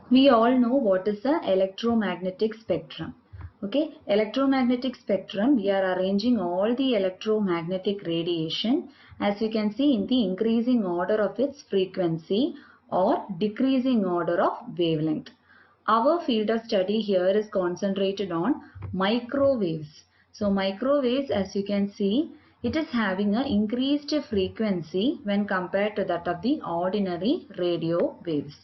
We all know what is the electromagnetic spectrum. Okay, electromagnetic spectrum, we are arranging all the electromagnetic radiation as you can see in the increasing order of its frequency or decreasing order of wavelength. Our field of study here is concentrated on microwaves. So microwaves, as you can see, it is having an increased frequency when compared to that of the ordinary radio waves.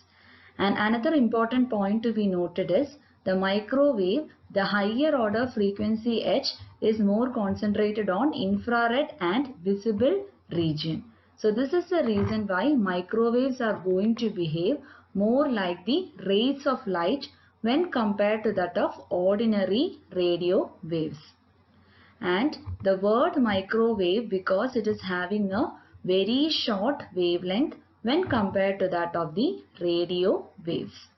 And another important point to be noted is the microwave, the higher order frequency H is more concentrated on infrared and visible region. So this is the reason why microwaves are going to behave more like the rays of light when compared to that of ordinary radio waves. And the word microwave, because it is having a very short wavelength when compared to that of the radio waves.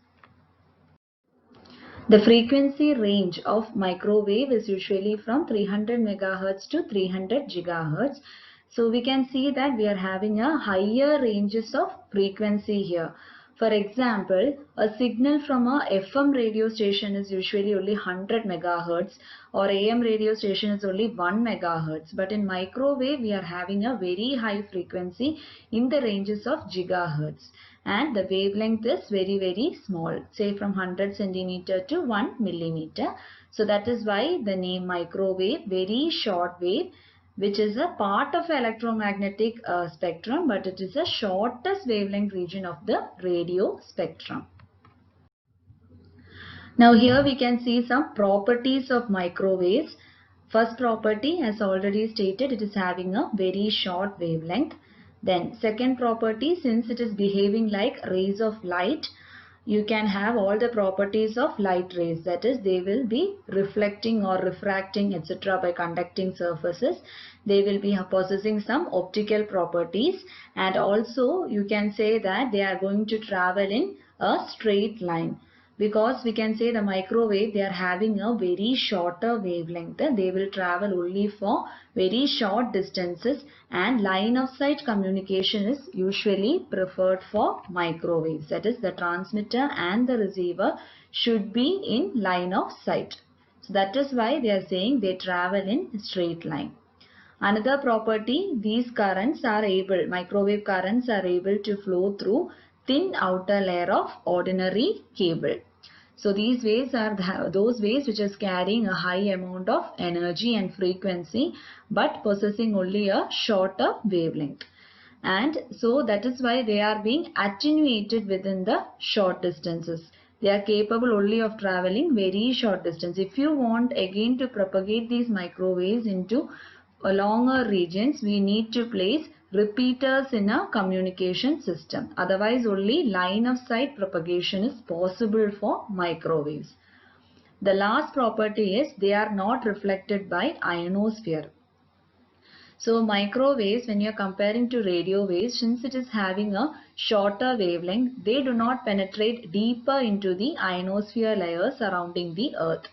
The frequency range of microwave is usually from 300 megahertz to 300 gigahertz. So we can see that we are having a higher ranges of frequency here. For example, a signal from a FM radio station is usually only 100 megahertz or AM radio station is only 1 megahertz. But in microwave, we are having a very high frequency in the ranges of gigahertz. And the wavelength is very small, say from 100 centimeter to 1 millimeter. So that is why the name microwave, very short wave, which is a part of electromagnetic spectrum, but it is the shortest wavelength region of the radio spectrum. Now here we can see some properties of microwaves. First property, as already stated, it is having a very short wavelength. Then second property, since it is behaving like rays of light, you can have all the properties of light rays, that is they will be reflecting or refracting etc. by conducting surfaces. They will be possessing some optical properties, and also you can say that they are going to travel in a straight line, because we can say the microwave, they are having a very shorter wavelength. They will travel only for very short distances, and line of sight communication is usually preferred for microwaves. That is, the transmitter and the receiver should be in line of sight. So that is why they are saying they travel in straight line. Another property, these currents are able, microwave currents are able to flow through thin outer layer of ordinary cable. So these waves are those waves which is carrying a high amount of energy and frequency, but possessing only a shorter wavelength. And so that is why they are being attenuated within the short distances. They are capable only of traveling very short distance. If you want again to propagate these microwaves into longer regions, we need to place repeaters in a communication system. Otherwise, only line of sight propagation is possible for microwaves. The last property is they are not reflected by ionosphere. So microwaves, when you are comparing to radio waves, since it is having a shorter wavelength, they do not penetrate deeper into the ionosphere layers surrounding the earth.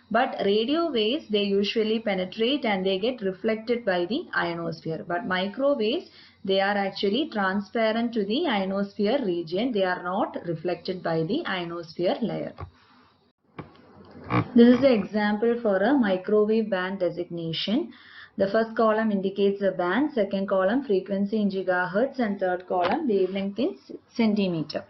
But radio waves, they usually penetrate and they get reflected by the ionosphere. But microwaves, they are actually transparent to the ionosphere region. They are not reflected by the ionosphere layer. This is the example for a microwave band designation. The first column indicates the band, second column frequency in gigahertz, and third column wavelength in centimeter.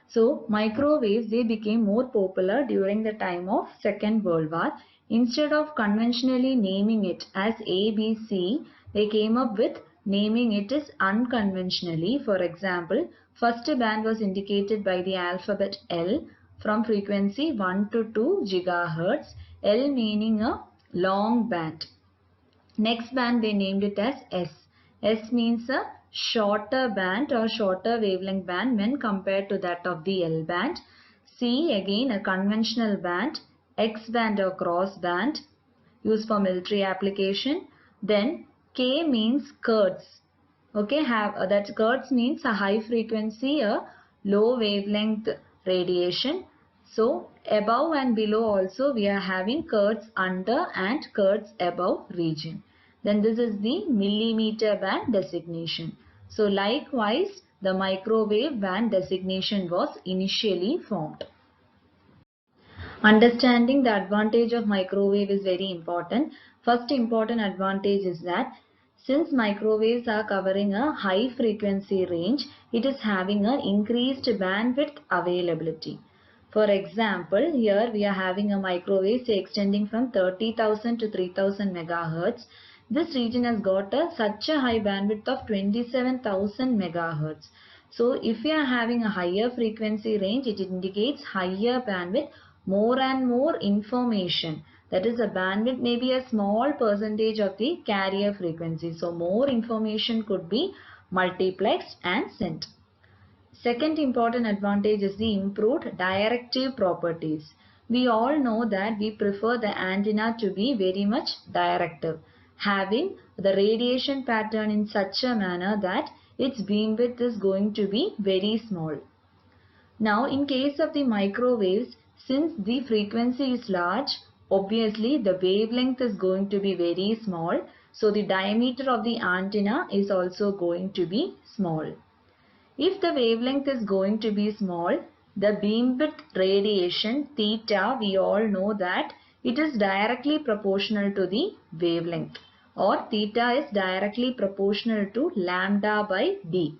So microwaves, they became more popular during the time of Second World War. Instead of conventionally naming it as ABC, they came up with naming it as unconventionally. For example, first band was indicated by the alphabet L from frequency 1 to 2 gigahertz, L meaning a long band. Next band they named it as S. S means a shorter band or shorter wavelength band when compared to that of the L band. C again a conventional band. X band or cross band used for military application. Then K means Kurtz. Okay, that Kurtz means a high frequency, a low wavelength radiation. So above and below also we are having Kurtz under and Kurtz above region. Then this is the millimeter band designation. So likewise the microwave band designation was initially formed. Understanding the advantage of microwave is very important. First important advantage is that since microwaves are covering a high frequency range, it is having an increased bandwidth availability. For example, here we are having a microwave say extending from 30,000 to 3000 megahertz. This region has got such a high bandwidth of 27,000 megahertz. So if we are having a higher frequency range, it indicates higher bandwidth, more and more information. That is, a bandwidth may be a small percentage of the carrier frequency. So more information could be multiplexed and sent. Second important advantage is the improved directive properties. We all know that we prefer the antenna to be very much directive, having the radiation pattern in such a manner that its beamwidth is going to be very small. Now in case of the microwaves, since the frequency is large, obviously the wavelength is going to be very small. So the diameter of the antenna is also going to be small. If the wavelength is going to be small, the beamwidth radiation theta, we all know that it is directly proportional to the wavelength, or theta is directly proportional to lambda by d.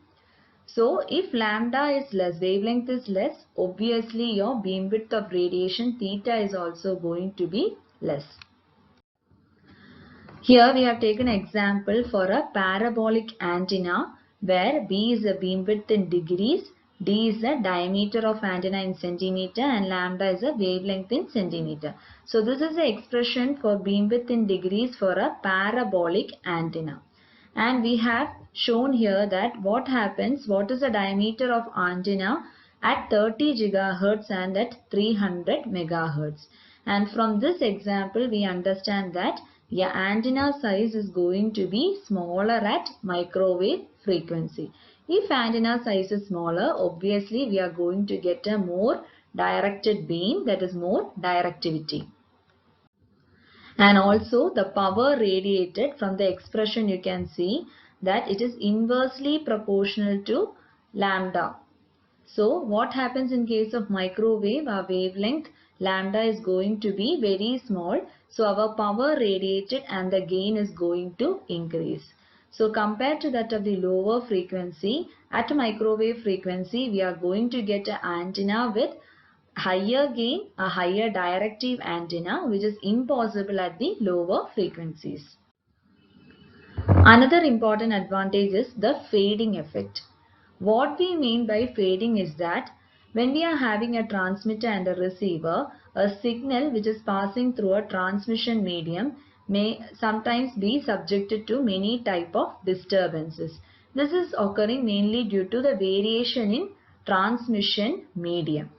So if lambda is less, wavelength is less, obviously your beamwidth of radiation theta is also going to be less. Here we have taken an example for a parabolic antenna where B is a beamwidth in degrees, D is the diameter of antenna in centimeter, and lambda is a wavelength in centimeter. So this is the expression for beamwidth in degrees for a parabolic antenna. And we have shown here that what is the diameter of antenna at 30 gigahertz and at 300 megahertz. And from this example we understand that your antenna size is going to be smaller at microwave frequency. If antenna size is smaller, obviously we are going to get a more directed beam, that is more directivity. And also the power radiated, from the expression you can see that it is inversely proportional to lambda. So what happens in case of microwave, our wavelength lambda is going to be very small. So our power radiated and the gain is going to increase. So compared to that of the lower frequency, at microwave frequency we are going to get an antenna with higher gain, a higher directive antenna, which is impossible at the lower frequencies. Another important advantage is the fading effect. What we mean by fading is that when we are having a transmitter and a receiver, a signal which is passing through a transmission medium may sometimes be subjected to many type of disturbances. This is occurring mainly due to the variation in transmission medium.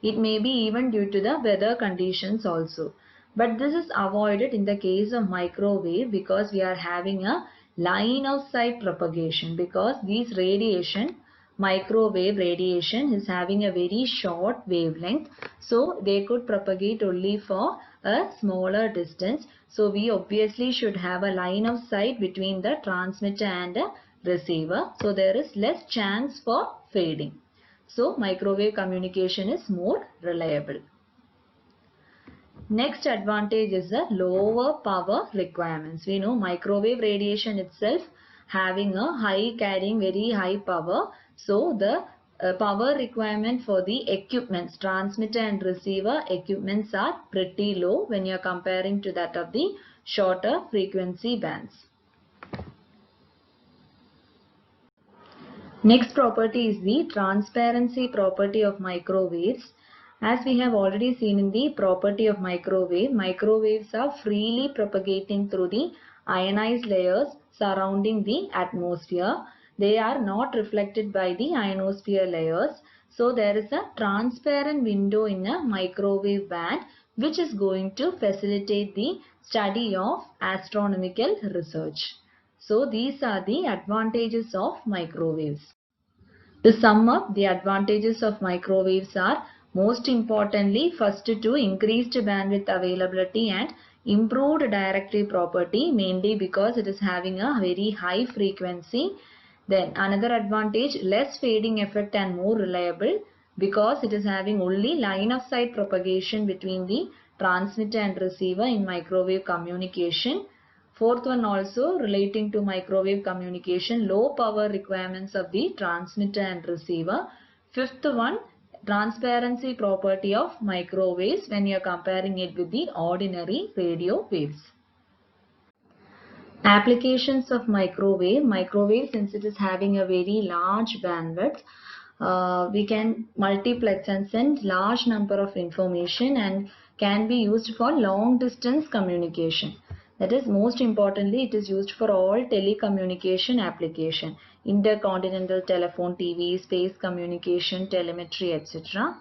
It may be even due to the weather conditions also. But this is avoided in the case of microwave because we are having a line of sight propagation, because these radiation, microwave radiation, is having a very short wavelength. So they could propagate only for a smaller distance. So we obviously should have a line of sight between the transmitter and a receiver. So there is less chance for fading. So microwave communication is more reliable. Next advantage is the lower power requirements. We know microwave radiation itself having a carrying very high power. So the power requirement for the equipments, transmitter and receiver equipments, are pretty low when you are comparing to that of the shorter frequency bands. Next property is the transparency property of microwaves. As we have already seen in the property of microwave, microwaves are freely propagating through the ionized layers surrounding the atmosphere. They are not reflected by the ionosphere layers. So there is a transparent window in a microwave band which is going to facilitate the study of astronomical research. So these are the advantages of microwaves. To sum up, the advantages of microwaves are, most importantly, first to increased bandwidth availability and improved directive property, mainly because it is having a very high frequency, Then another advantage, less fading effect and more reliable because it is having only line of sight propagation between the transmitter and receiver in microwave communication. Fourth one also relating to microwave communication, low power requirements of the transmitter and receiver. Fifth one, transparency property of microwaves when you are comparing it with the ordinary radio waves. Applications of microwave since it is having a very large bandwidth, we can multiplex and send large number of information and can be used for long distance communication. That is, most importantly, it is used for all telecommunication application, intercontinental telephone, TV, space communication, telemetry, etc.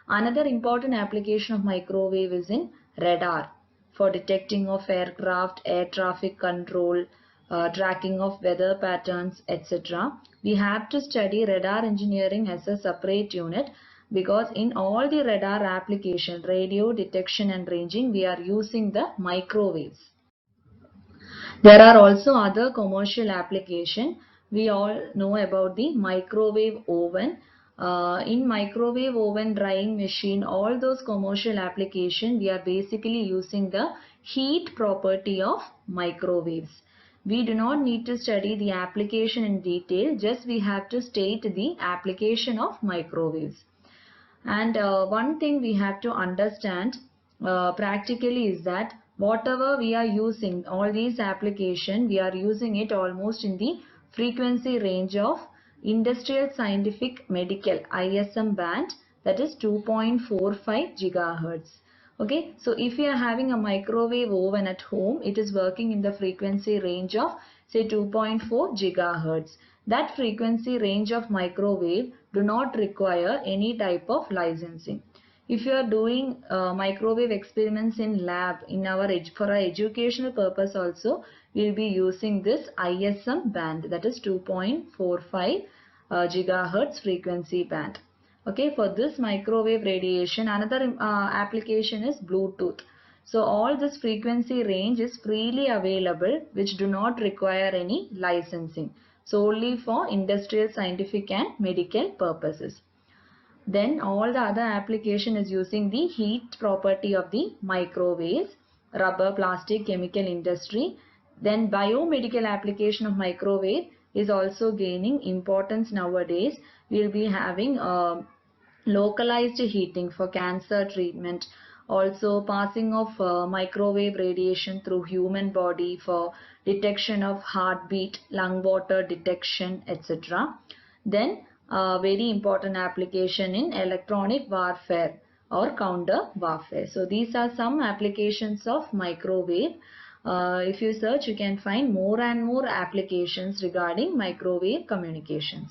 Another important application of microwave is in radar for detecting of aircraft, air traffic control, tracking of weather patterns, etc. We have to study radar engineering as a separate unit because in all the radar application, radio detection and ranging, we are using the microwaves. There are also other commercial application. We all know about the microwave oven. In microwave oven, drying machine, all those commercial application, we are basically using the heat property of microwaves. We do not need to study the application in detail, just we have to state the application of microwaves. And one thing we have to understand practically is that whatever we are using, all these application, we are using it almost in the frequency range of industrial, scientific, medical ISM band, that is 2.45 gigahertz. Okay, so if you are having a microwave oven at home, it is working in the frequency range of say 2.4 gigahertz. That frequency range of microwave do not require any type of licensing. If you are doing microwave experiments in lab, in our for our educational purpose also, we will be using this ISM band, that is 2.45 gigahertz frequency band. Okay, for this microwave radiation, another application is Bluetooth. So all this frequency range is freely available, which do not require any licensing, solely for industrial, scientific and medical purposes. Then all the other application is using the heat property of the microwaves, rubber, plastic, chemical industry. Then biomedical application of microwave is also gaining importance nowadays. We will be having localized heating for cancer treatment, also passing of microwave radiation through human body for detection of heartbeat, lung water detection, etc. Then very important application in electronic warfare or counter warfare. So these are some applications of microwave. If you search, you can find more and more applications regarding microwave communications.